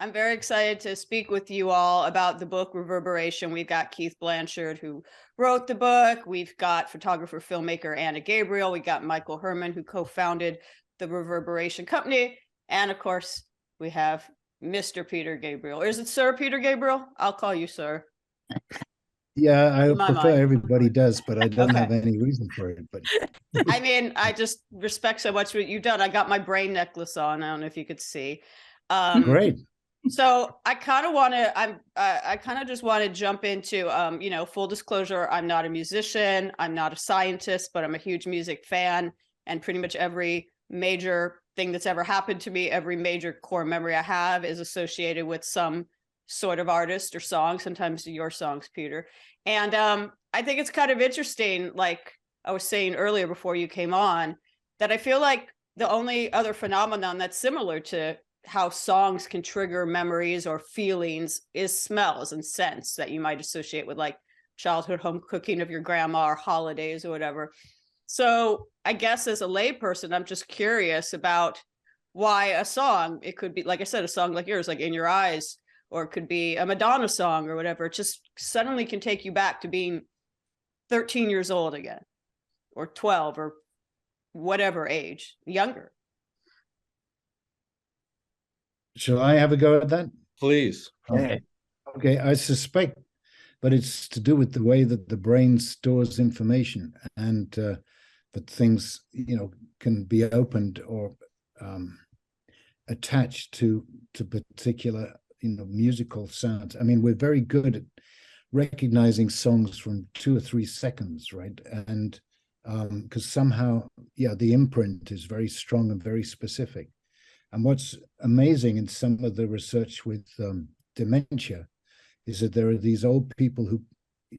I'm very excited to speak with you all about the book Reverberation. We've got Keith Blanchard, who wrote the book. We've got photographer, filmmaker Anna Gabriel. We got Michael Hermann, who co-founded the Reverberation Company. And of course, we have Mr. Peter Gabriel. Is it Sir Peter Gabriel? I'll call you Sir. Yeah, I prefer mind. everybody does, but I don't Okay. have any reason for it. But I mean, I just respect so much what you've done. I got my brain necklace on. I don't know if you could see. Great. So I kind of want to, I kind of just want to jump into, full disclosure, I'm not a musician, I'm not a scientist, but I'm a huge music fan, and pretty much every major thing that's ever happened to me, every major core memory I have is associated with some sort of artist or song, sometimes your songs, Peter. And I think it's kind of interesting, like I was saying earlier before you came on, that I feel like the only other phenomenon that's similar to how songs can trigger memories or feelings is smells and scents that you might associate with like childhood home cooking of your grandma or holidays or whatever. So I guess as a layperson, I'm just curious about why a song, it could be, like I said, a song like yours, like In Your Eyes, or it could be a Madonna song or whatever. It just suddenly can take you back to being 13 years old again, or 12, or whatever age, younger. Shall I have a go at that? Please. Okay, I suspect, but it's to do with the way that the brain stores information, and that things, can be opened or attached to particular, musical sounds. I mean, we're very good at recognizing songs from 2 or 3 seconds, right? And because somehow, the imprint is very strong and very specific. And what's amazing in some of the research with dementia is that there are these old people who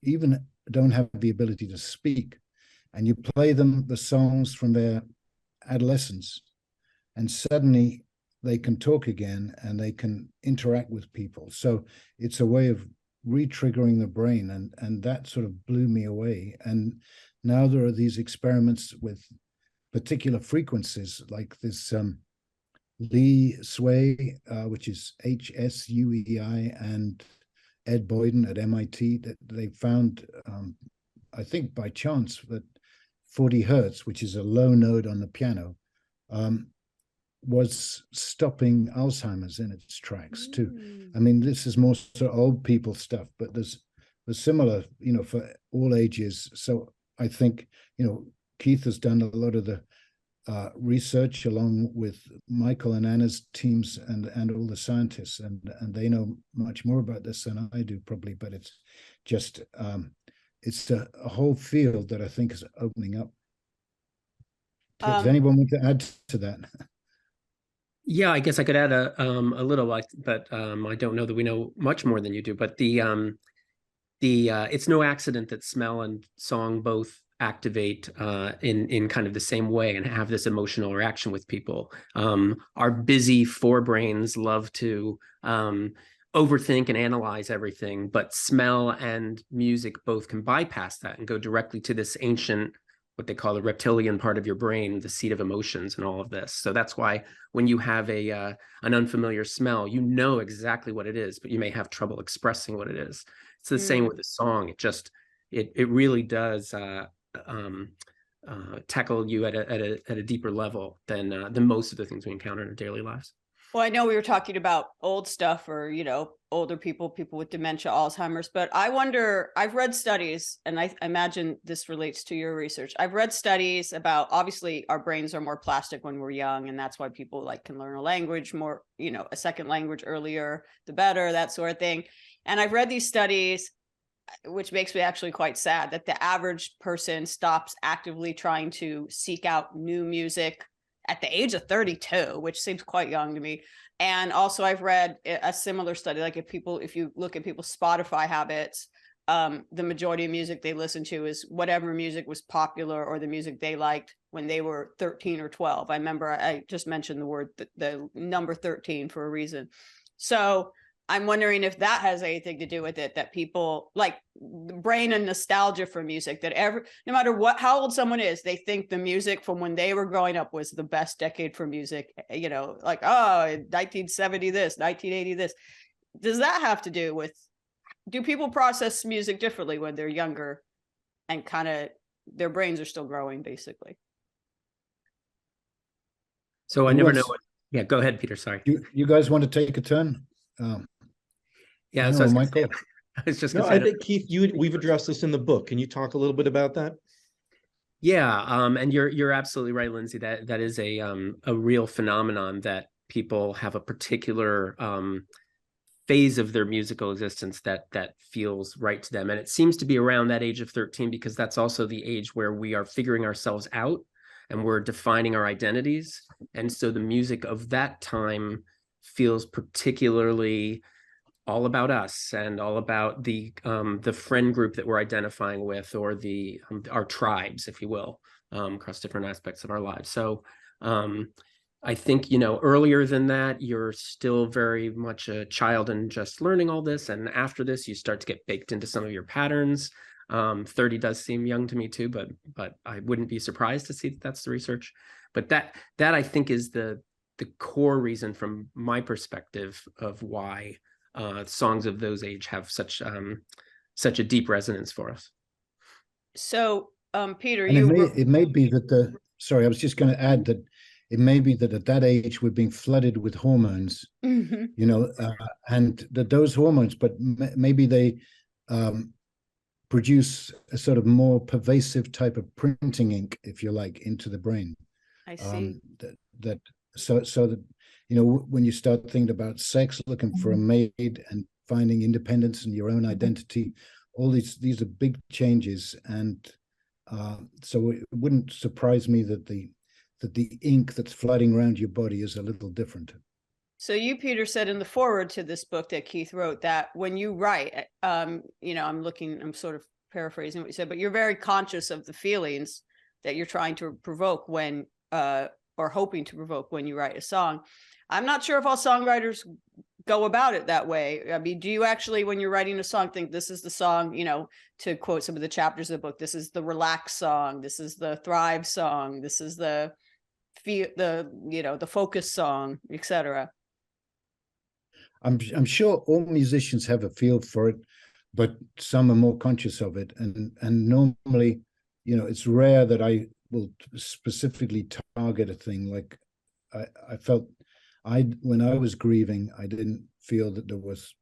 even don't have the ability to speak, and you play them the songs from their adolescence, and suddenly they can talk again and they can interact with people. So it's a way of re-triggering the brain, and that sort of blew me away. And now there are these experiments with particular frequencies, like this Lee Sway, which is HSUEI, and Ed Boyden at MIT, that they found, I think by chance, that 40 hertz, which is a low node on the piano, was stopping Alzheimer's in its tracks too. I mean, this is more sort of old people stuff, but there's similar, for all ages. So I think, Keith has done a lot of the research along with Michael and Anna's teams and all the scientists, and they know much more about this than I do probably, but it's just it's a whole field that I think is opening up. Does anyone want to add to that? Yeah, I guess I could add a little, but I don't know that we know much more than you do. But it's no accident that smell and song both activate in kind of the same way and have this emotional reaction with people. Our busy forebrains love to overthink and analyze everything, but smell and music both can bypass that and go directly to this ancient, what they call the reptilian part of your brain, the seat of emotions and all of this. So that's why when you have an unfamiliar smell, you know exactly what it is, but you may have trouble expressing what it is. It's the same with a song. It really does tackle you at a deeper level than most of the things we encounter in our daily lives. Well, I know we were talking about old stuff, or, older people with dementia, Alzheimer's, but I wonder, I've read studies, and I imagine this relates to your research. I've read studies about, obviously our brains are more plastic when we're young, and that's why people can learn a language more, a second language earlier, the better, that sort of thing. And I've read these studies, which makes me actually quite sad, that the average person stops actively trying to seek out new music at the age of 32, which seems quite young to me. And also I've read a similar study, like if you look at people's Spotify habits, the majority of music they listen to is whatever music was popular or the music they liked when they were 13 or 12. I remember I just mentioned the number 13 for a reason. So I'm wondering if that has anything to do with it, that people like the brain and nostalgia for music, that no matter how old someone is, they think the music from when they were growing up was the best decade for music, you know, like, oh, 1970 this, 1980 this. Does that have to do with, do people process music differently when they're younger and kind of their brains are still growing, basically? So I never know what, yeah, go ahead, Peter, sorry. You guys want to take a turn? Yeah, so Michael. I was just no, I think Keith, we've addressed this in the book. Can you talk a little bit about that? Yeah, and you're absolutely right, Lyndsey. That is a real phenomenon, that people have a particular phase of their musical existence that feels right to them, and it seems to be around that age of 13, because that's also the age where we are figuring ourselves out and we're defining our identities, and so the music of that time feels particularly all about us and all about the friend group that we're identifying with, or the our tribes, if you will, across different aspects of our lives. So I think, you know, earlier than that, you're still very much a child and just learning all this, and after this, you start to get baked into some of your patterns. 30 does seem young to me too, but I wouldn't be surprised to see that that's the research. But that I think is the core reason, from my perspective, of why songs of those age have such a deep resonance for us. So, Peter, and it may be that sorry, I was just going to add that it may be that at that age we're being flooded with hormones, you know, and that those hormones, but maybe they produce a sort of more pervasive type of printing ink, if you like, into the brain. I see. So that, you know, when you start thinking about sex, looking for a mate and finding independence and your own identity, all these are big changes. And so it wouldn't surprise me that the ink that's flooding around your body is a little different. So you, Peter, said in the foreword to this book that Keith wrote that when you write, you know, I'm sort of paraphrasing what you said, but you're very conscious of the feelings that you're trying to provoke when, or hoping to provoke when you write a song. I'm not sure if all songwriters go about it that way. I mean, do you actually, when you're writing a song, think this is the song, you know, to quote some of the chapters of the book, this is the relax song, this is the thrive song, this is the you know, the focus song, etc.? I'm sure all musicians have a feel for it, but some are more conscious of it. And normally, you know, it's rare that I will specifically target a thing. Like I felt when I was grieving, I didn't feel that there was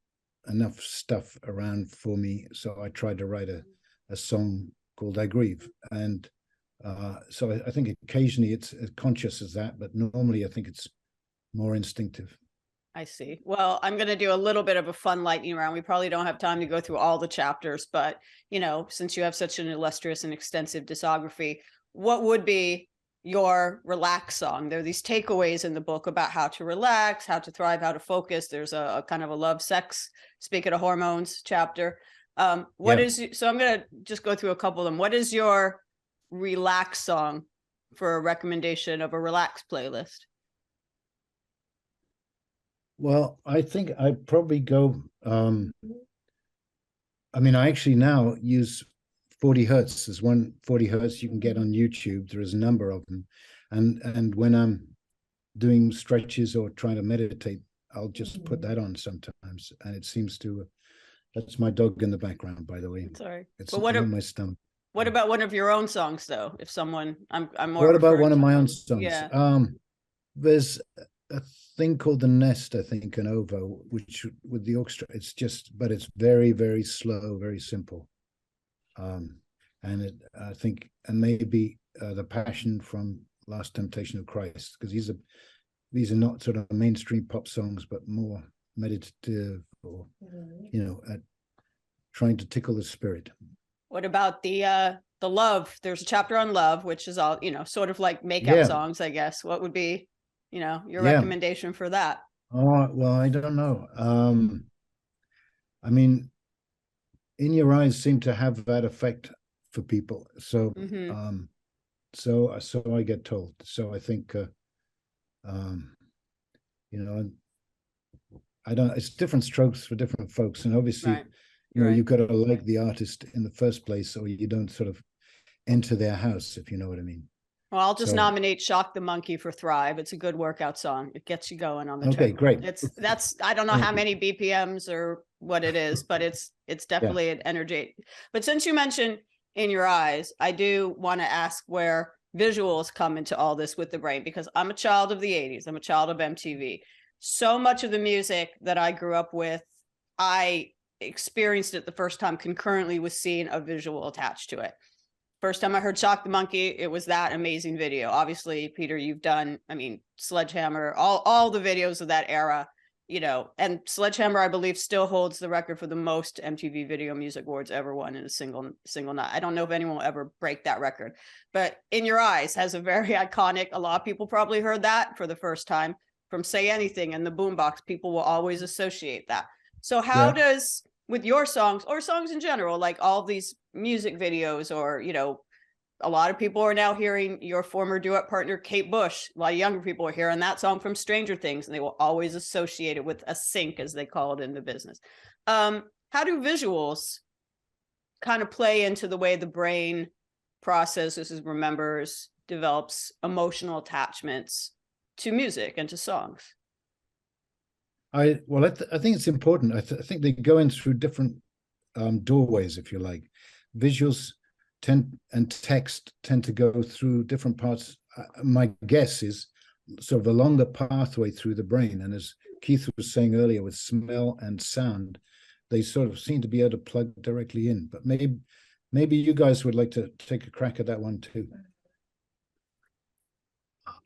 enough stuff around for me. So I tried to write a song called I Grieve. And so I think occasionally it's as conscious as that, but normally I think it's more instinctive. I see. Well, I'm going to do a little bit of a fun lightning round. We probably don't have time to go through all the chapters, but, you know, since you have such an illustrious and extensive discography, what would be your relax song? There are these takeaways in the book about how to relax, how to thrive, how to focus. There's a kind of a love, sex, speaking of hormones chapter. So I'm going to just go through a couple of them. What is your relax song for a recommendation of a relax playlist? Well, I think I'd probably go, I mean, I actually now use 40 hertz. There's one 40 hertz you can get on YouTube. There is a number of them. And when I'm doing stretches or trying to meditate, I'll just put that on sometimes. And it seems to, that's my dog in the background, by the way. Sorry. It's but on my stomach. What about one of your own songs, though? If someone, I'm more. What about one of my own songs? Yeah. There's a thing called The Nest, I think, in Ovo, which with the orchestra, it's just, but it's very, very slow, very simple. And I think, and maybe The Passion from Last Temptation of Christ, because these are not sort of mainstream pop songs, but more meditative, or, you know, trying to tickle the spirit. What about the love? There's a chapter on love, which is all, you know, sort of like makeout songs, I guess. What would be, you know, your recommendation for that? Oh, well, I don't know. I mean, In Your Eyes seem to have that effect for people. So, so I get told. So I think, you know, I don't, it's different strokes for different folks. And obviously, Right. you know, Right. you've got to like the artist in the first place, or you don't sort of enter their house, if you know what I mean. Well, I'll just So- nominate Shock the Monkey for Thrive. It's a good workout song. It gets you going on the Okay, treadmill. great. That's I don't know Thank how you. many BPMs or what it is, but it's definitely an energy. But since you mentioned In Your Eyes, I do want to ask where visuals come into all this with the brain, because I'm a child of the 80s. I'm a child of MTV. So much of the music that I grew up with, I experienced it the first time concurrently with seeing a visual attached to it. First time I heard Shock the Monkey, it was that amazing video. Obviously, Peter, you've done, I mean, Sledgehammer, all the videos of that era, you know, and Sledgehammer, I believe, still holds the record for the most MTV Video Music Awards ever won in a single night. I don't know if anyone will ever break that record, but In Your Eyes has a very iconic, a lot of people probably heard that for the first time from Say Anything and the Boombox. People will always associate that. So how does, with your songs or songs in general, like all these music videos, or, you know, a lot of people are now hearing your former duet partner, Kate Bush. A lot of younger people are hearing that song from Stranger Things, and they will always associate it with a sync, as they call it in the business. How do visuals kind of play into the way the brain processes, remembers, develops emotional attachments to music and to songs? I think it's important. I think they go in through different doorways, if you like. Visuals and text tend to go through different parts. My guess is sort of a longer pathway through the brain. And as Keith was saying earlier, with smell and sound, they sort of seem to be able to plug directly in. But maybe you guys would like to take a crack at that one too.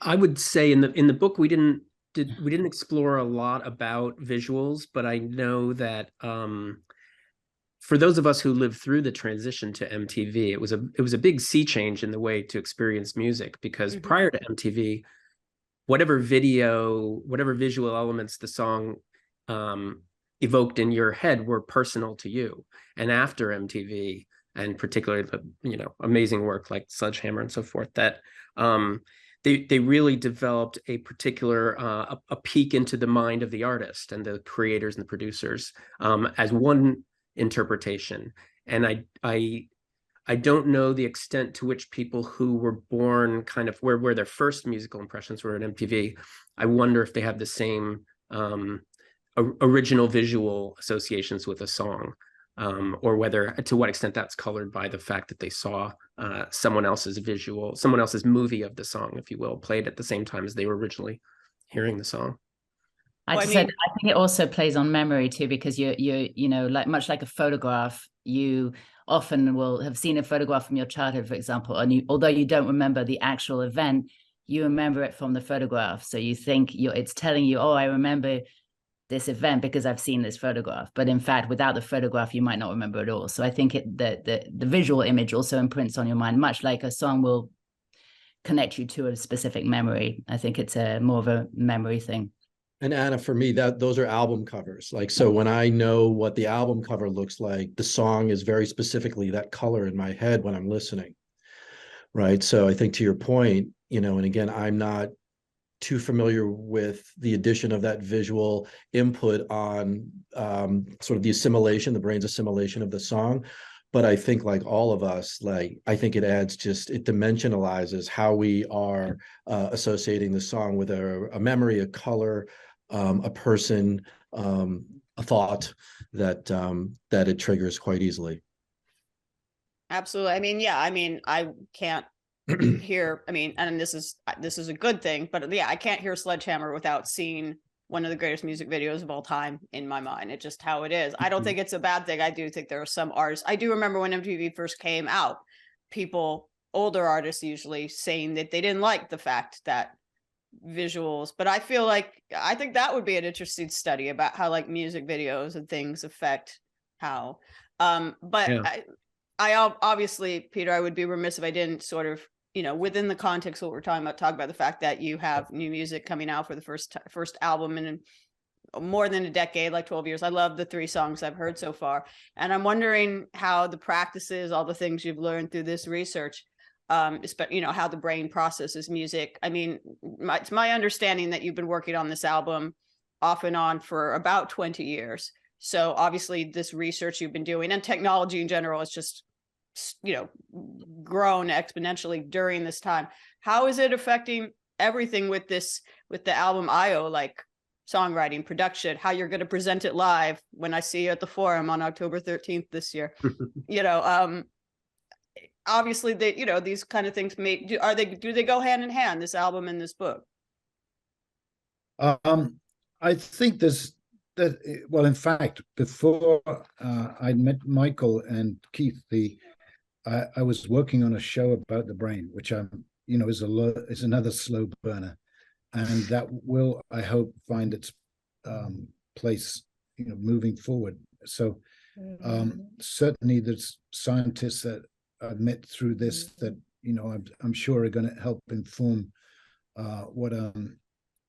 I would say in the book we didn't explore a lot about visuals, but I know that for those of us who lived through the transition to MTV, it was a big sea change in the way to experience music, because prior to MTV, whatever visual elements the song evoked in your head were personal to you. And after MTV, and particularly the, you know, amazing work like Sledgehammer and so forth, that they really developed a particular a peek into the mind of the artist and the creators and the producers as one interpretation. And I don't know the extent to which people who were born kind of where their first musical impressions were at MTV, I wonder if they have the same original visual associations with a song, or whether, to what extent that's colored by the fact that they saw someone else's movie of the song, if you will, played at the same time as they were originally hearing the song. I think it also plays on memory too, because you know, like much like a photograph, you often will have seen a photograph from your childhood, for example, and although you don't remember the actual event, you remember it from the photograph. So you think it's telling you, oh, I remember this event because I've seen this photograph. But in fact, without the photograph, you might not remember it all. So I think the visual image also imprints on your mind, much like a song will connect you to a specific memory. I think it's more of a memory thing. And Anna, for me, those are album covers. Like, so when I know what the album cover looks like, the song is very specifically that color in my head when I'm listening. Right. So I think to your point, you know, and again, I'm not too familiar with the addition of that visual input on sort of the brain's assimilation of the song. But I think, like all of us, I think it dimensionalizes how we are associating the song with a memory, a color, a person, a thought that it triggers quite easily. Absolutely. I mean, yeah, I mean, I can't hear, I mean, and this is a good thing, but yeah, I can't hear Sledgehammer without seeing one of the greatest music videos of all time in my mind. It's just how it is. I don't think it's a bad thing. I do think there are some artists. I do remember when MTV first came out, people, older artists usually, saying that they didn't like the fact that visuals, but I think that would be an interesting study about how like music videos and things affect how but yeah. I obviously, Peter, I would be remiss if I didn't sort of, you know, within the context of what we're talking about the fact that you have new music coming out for the first album in more than a decade, like 12 years. I love the 3 songs I've heard so far, and I'm wondering how the practices, all the things you've learned through this research, you know, how the brain processes music. I mean, it's my understanding that you've been working on this album off and on for about 20 years. So obviously this research you've been doing and technology in general is just, you know, grown exponentially during this time. How is it affecting everything with the album IO, like songwriting, production, how you're going to present it live when I see you at the Forum on October 13th this year? You know, obviously they, you know, these kind of things do they go hand in hand, this album and this book? I think well, in fact, before I met Michael and Keith, I was working on a show about the brain, which you know, is another slow burner, and that will, I hope, find its place, you know, moving forward. So certainly there's scientists that I've met through this that, you know, I'm sure are going to help inform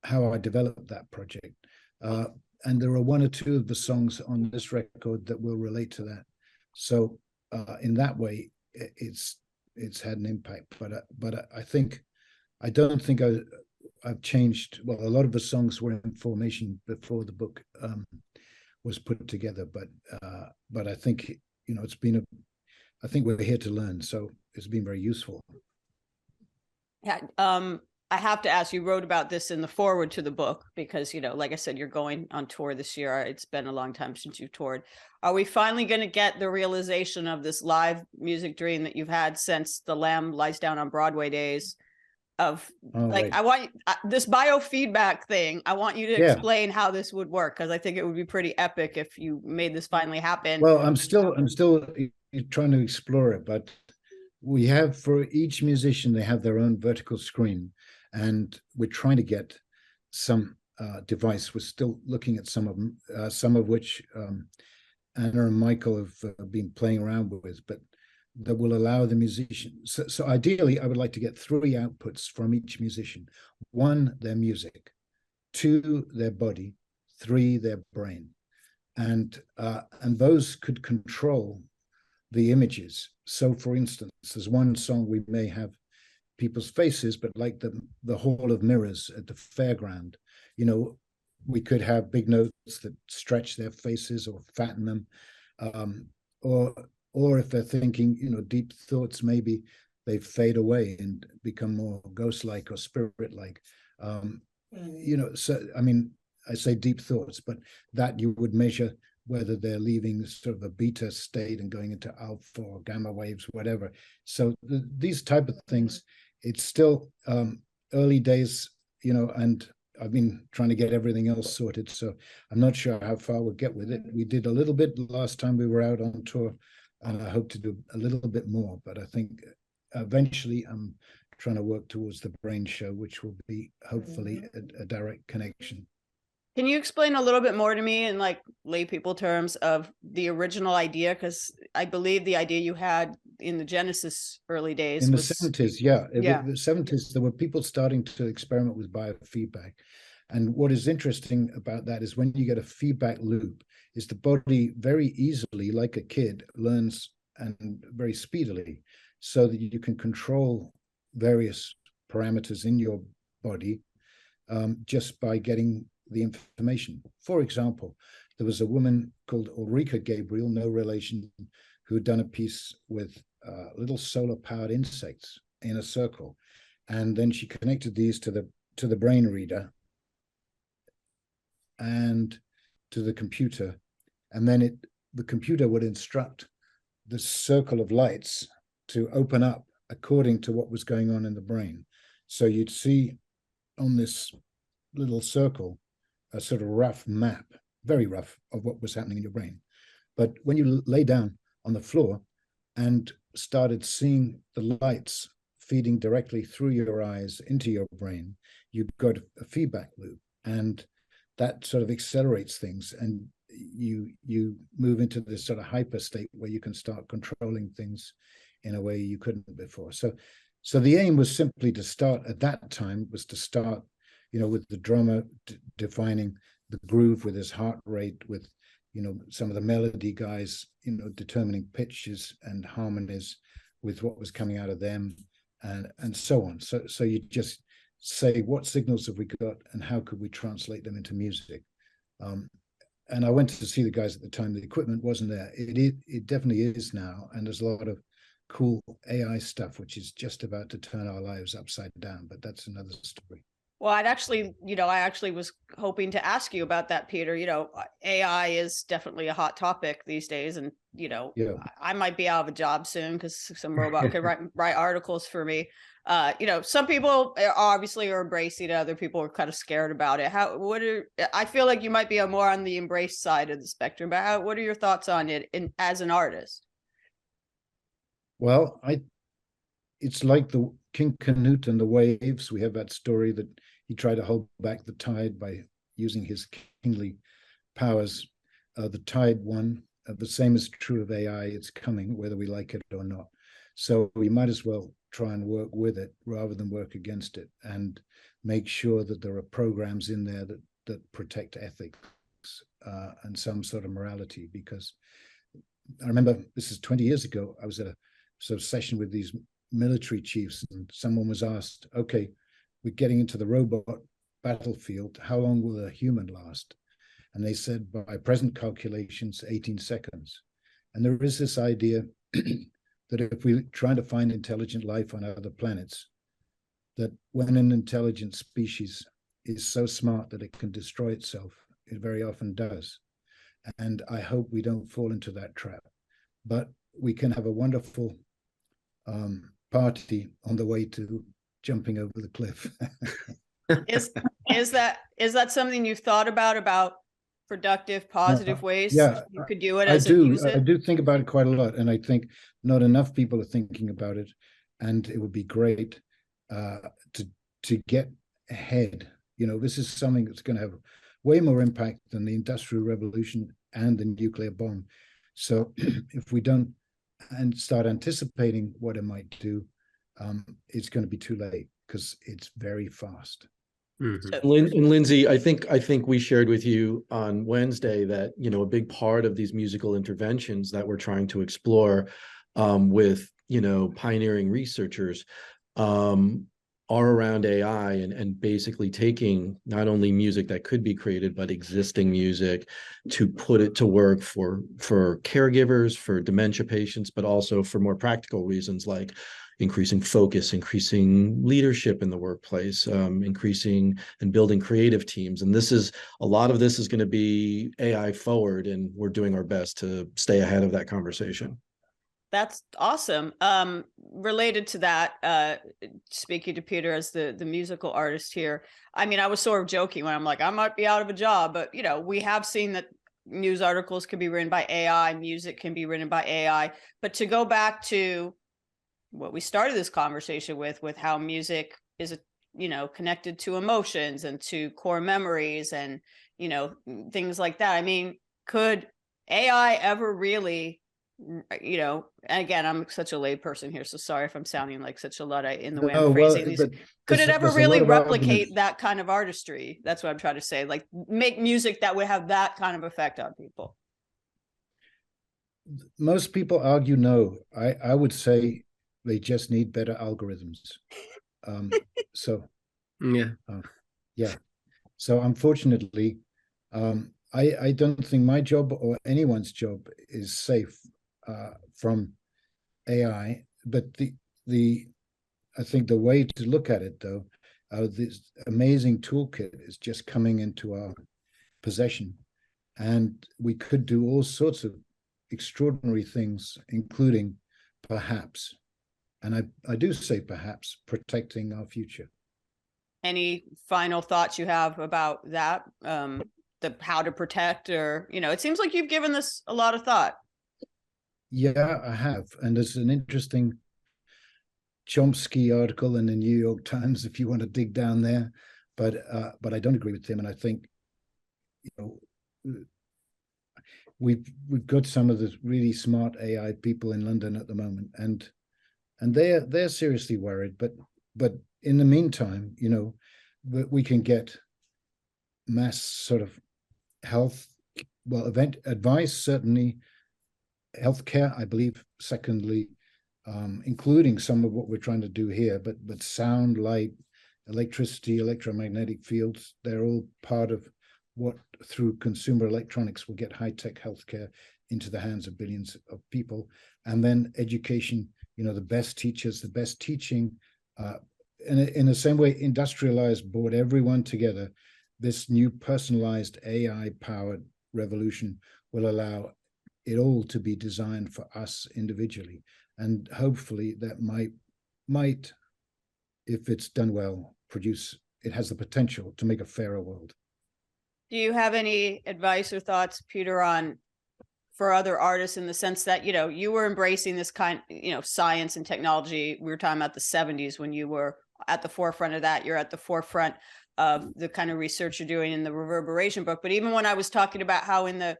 how I developed that project. And there are one or two of the songs on this record that will relate to that. So in that way, it's had an impact. But I don't think I've changed. Well, a lot of the songs were in formation before the book was put together. But I think, you know, I think we're here to learn. So it's been very useful. Yeah. I have to ask, you wrote about this in the foreword to the book because, you know, like I said, you're going on tour this year. It's been a long time since you've toured. Are we finally going to get the realization of this live music dream that you've had since The Lamb Lies Down on Broadway days of I want this biofeedback thing. I want you to explain how this would work, because I think it would be pretty epic if you made this finally happen. Well, I'm still trying to explore it, but we have, for each musician, they have their own vertical screen. And we're trying to get some device. We're still looking at some of them, some of which Anna and Michael have been playing around with, but that will allow the musician. So ideally, I would like to get 3 outputs from each musician. 1, their music. 2, their body. 3, their brain. And those could control the images. So for instance, there's one song we may have people's faces, but like the Hall of Mirrors at the fairground, you know, we could have big notes that stretch their faces or fatten them, or if they're thinking, you know, deep thoughts, maybe they fade away and become more ghost-like or spirit-like. You know, so I mean, I say deep thoughts, but that you would measure whether they're leaving sort of a beta state and going into alpha or gamma waves, whatever. So these type of things, it's still early days, you know, and I've been trying to get everything else sorted. So I'm not sure how far we'll get with it. We did a little bit last time we were out on tour, and I hope to do a little bit more. But I think eventually I'm trying to work towards the brain show, which will be hopefully a direct connection. Can you explain a little bit more to me in like lay people terms of the original idea? Because I believe the idea you had in the Genesis early days. In the 70s, yeah. In the 70s, there were people starting to experiment with biofeedback. And what is interesting about that is when you get a feedback loop, is the body very easily, like a kid, learns and very speedily, so that you can control various parameters in your body just by getting the information. For example, there was a woman called Anna Gabriel, no relation, who had done a piece with little solar powered insects in a circle, and then she connected these to the brain reader and to the computer, and then the computer would instruct the circle of lights to open up according to what was going on in the brain. So you'd see on this little circle a sort of rough map, very rough, of what was happening in your brain. But when you lay down on the floor and started seeing the lights feeding directly through your eyes into your brain, you got a feedback loop, and that sort of accelerates things, and you move into this sort of hyper state where you can start controlling things in a way you couldn't before. So the aim was simply to start at that time, was to start, you know, with the drummer defining the groove with his heart rate, with, you know, some of the melody guys, you know, determining pitches and harmonies with what was coming out of them, and so on. So you just say, what signals have we got and how could we translate them into music? And I went to see the guys at the time. The equipment wasn't there. It definitely is now, and there's a lot of cool AI stuff which is just about to turn our lives upside down. But that's another story. Well, I actually was hoping to ask you about that, Peter. AI is definitely a hot topic these days, and yeah. I might be out of a job soon because some robot could write articles for me. Some people obviously are embracing it. Other people are kind of scared about it. I feel like you might be more on the embrace side of the spectrum, but what are your thoughts on it as an artist? Well, it's like the King Canute and the waves. We have that story that he tried to hold back the tide by using his kingly powers. The tide won. The same is true of AI. It's coming, whether we like it or not. So we might as well try and work with it rather than work against it, and make sure that there are programs in there that protect ethics and some sort of morality. Because I remember, this is 20 years ago, I was at a sort of session with these military chiefs, and someone was asked, okay, we're getting into the robot battlefield, how long will a human last? And they said, by present calculations, 18 seconds. And there is this idea that if we try to find intelligent life on other planets, that when an intelligent species is so smart that it can destroy itself, it very often does. And I hope we don't fall into that trap. But we can have a wonderful party on the way to jumping over the cliff. Is that something you've thought about productive, positive ways you could do it as I do think about it quite a lot, and I think not enough people are thinking about it, and it would be great to get ahead. This is something that's going to have way more impact than the Industrial Revolution and the nuclear bomb. So if we don't and start anticipating what it might do, it's going to be too late, because it's very fast. Mm-hmm. And Lyndsey, I think we shared with you on Wednesday that a big part of these musical interventions that we're trying to explore with pioneering researchers are around AI and basically taking not only music that could be created, but existing music to put it to work for caregivers, for dementia patients, but also for more practical reasons like increasing focus, increasing leadership in the workplace, increasing and building creative teams. And a lot of this is going to be AI forward, and we're doing our best to stay ahead of that conversation. That's awesome. Related to that, speaking to Peter as the musical artist here, I mean, I was sort of joking when I'm like, I might be out of a job, but we have seen that news articles can be written by AI, music can be written by AI. But to go back to what we started this conversation with how music is connected to emotions and to core memories and things like that. I mean, could AI ever really, again, I'm such a lay person here, so sorry if I'm sounding like such a Luddite in the way I'm phrasing these. Could it ever really replicate that kind of artistry? That's what I'm trying to say. Like, make music that would have that kind of effect on people. Most people argue no. I would say they just need better algorithms. Yeah. So unfortunately, I don't think my job or anyone's job is safe from AI. But I think the way to look at it, though, this amazing toolkit is just coming into our possession, and we could do all sorts of extraordinary things, including perhaps, and I do say perhaps, protecting our future. Any final thoughts you have about that? How to protect, or it seems like you've given this a lot of thought. Yeah, I have, and there's an interesting Chomsky article in the New York Times if you want to dig down there, but I don't agree with him, and I think we've got some of the really smart AI people in London at the moment, and they're seriously worried, but in the meantime, we can get mass sort of health, advice, certainly, healthcare, I believe, secondly, including some of what we're trying to do here, but sound, light, electricity, electromagnetic fields, they're all part of what through consumer electronics will get high-tech healthcare into the hands of billions of people. And then education, the best teachers, the best teaching, in the same way industrialized brought everyone together. This new personalized AI-powered revolution will allow it all to be designed for us individually. And hopefully that might, if it's done well, it has the potential to make a fairer world. Do you have any advice or thoughts, Peter, on for other artists, in the sense that, you were embracing this kind, science and technology? We were talking about the 70s when you were at the forefront of that. You're at the forefront of the kind of research you're doing in the Reverberation book. But even when I was talking about how in the,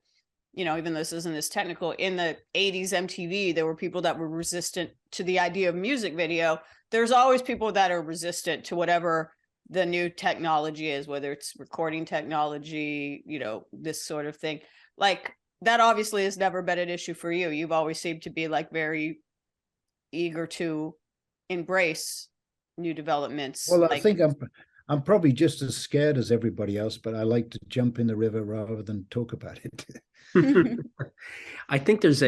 even though this isn't as technical, in the 80s MTV, there were people that were resistant to the idea of music video. There's always people that are resistant to whatever the new technology is, whether it's recording technology, this sort of thing. Like, that obviously has never been an issue for you. You've always seemed to be like very eager to embrace new developments. Well, I think I'm probably just as scared as everybody else, but I like to jump in the river rather than talk about it. I think there's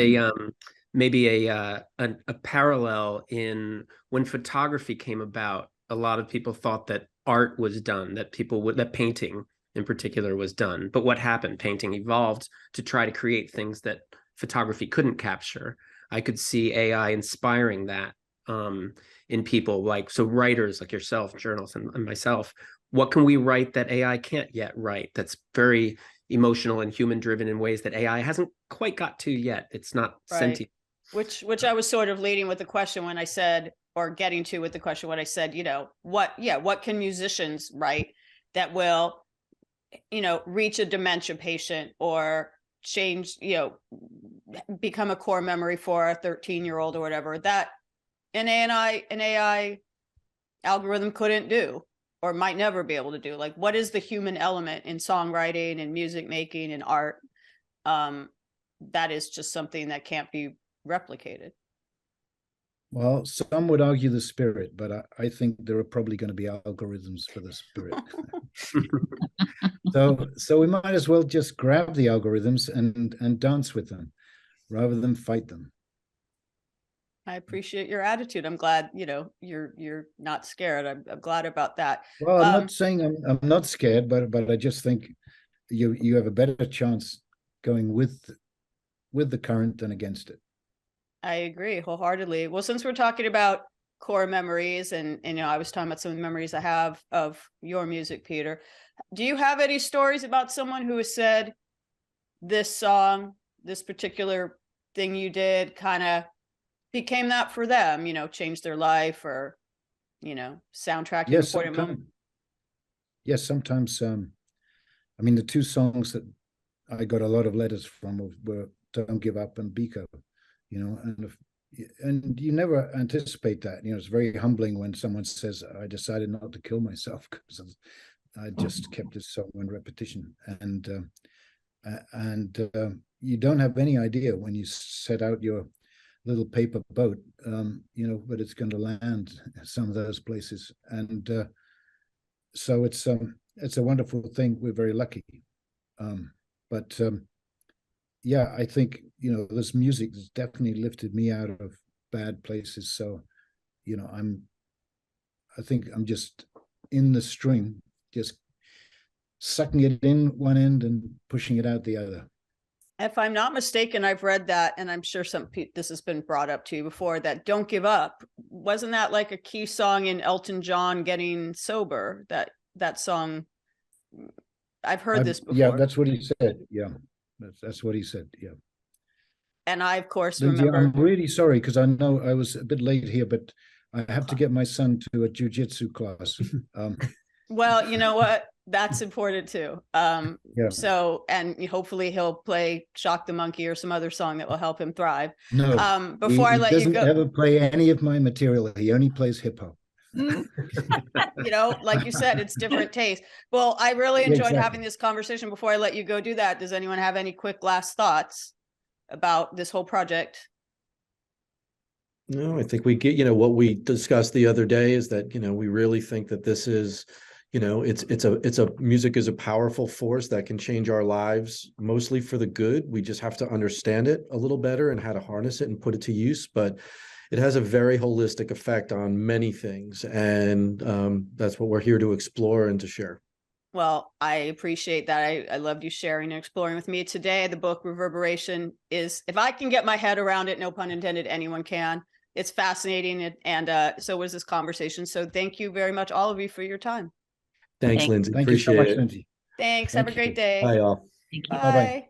maybe a parallel in when photography came about. A lot of people thought that art was done, that painting in particular was done. But what happened? Painting evolved to try to create things that photography couldn't capture. I could see AI inspiring that in people, so writers like yourself, journalists, and myself. What can we write that AI can't yet write, that's very emotional and human driven in ways that AI hasn't quite got to yet? It's not sentient. Which I was sort of leading with the question when I said, or getting to with the question when I said, what can musicians write that will, reach a dementia patient or change, become a core memory for a 13-year-old or whatever, that an AI algorithm couldn't do or might never be able to do? Like, what is the human element in songwriting and music making and art that is just something that can't be replicated? Well, some would argue the spirit, but I think there are probably going to be algorithms for the spirit. So we might as well just grab the algorithms and dance with them rather than fight them. I appreciate your attitude. I'm glad, you're not scared. I'm glad about that. Well, I'm not saying I'm not scared, but I just think you have a better chance going with the current than against it. I agree wholeheartedly. Well, since we're talking about core memories and I was talking about some of the memories I have of your music, Peter, do you have any stories about someone who has said this song, this particular thing you did kind of became that for them, changed their life or, soundtracking? Yes, sometimes. Yes, sometimes. I mean, the two songs that I got a lot of letters from were Don't Give Up and Biko. And you never anticipate that. It's very humbling when someone says, I decided not to kill myself because I just kept this song in repetition. And you don't have any idea when you set out your little paper boat, but it's going to land some of those places. And so it's a wonderful thing. We're very lucky. Yeah, I think, this music has definitely lifted me out of bad places. So, I think I'm just in the string, just sucking it in one end and pushing it out the other. If I'm not mistaken, I've read that, and I'm sure this has been brought up to you before, that Don't Give Up, wasn't that like a key song in Elton John getting sober? That song, I've heard this before. Yeah, that's what he said. Yeah. That's what he said. Yeah. And I, of course, Lyndsey, remember. I'm really sorry because I know I was a bit late here, but I have to get my son to a jiu-jitsu class. Well, you know what? That's important too. Yeah. So, and hopefully he'll play Shock the Monkey or some other song that will help him thrive. No. Before I let you go, he doesn't ever play any of my material. He only plays hip hop. Like you said, it's different taste. Well, I really enjoyed exactly. having this conversation. Before I let you go do that, does anyone have any quick last thoughts about this whole project? No, I think we get, what we discussed the other day is that, we really think that this is, You know, music is a powerful force that can change our lives, mostly for the good. We just have to understand it a little better and how to harness it and put it to use. But it has a very holistic effect on many things. And that's what we're here to explore and to share. Well, I appreciate that. I loved you sharing and exploring with me today. The book Reverberation is, if I can get my head around it, no pun intended, anyone can. It's fascinating. And so was this conversation. So thank you very much, all of you, for your time. Thanks, Lyndsey. Thank you so Appreciate much, it. Lyndsey. Thanks. Thank Have a great you. day. Bye, y'all. Thank you. Bye. Bye-bye.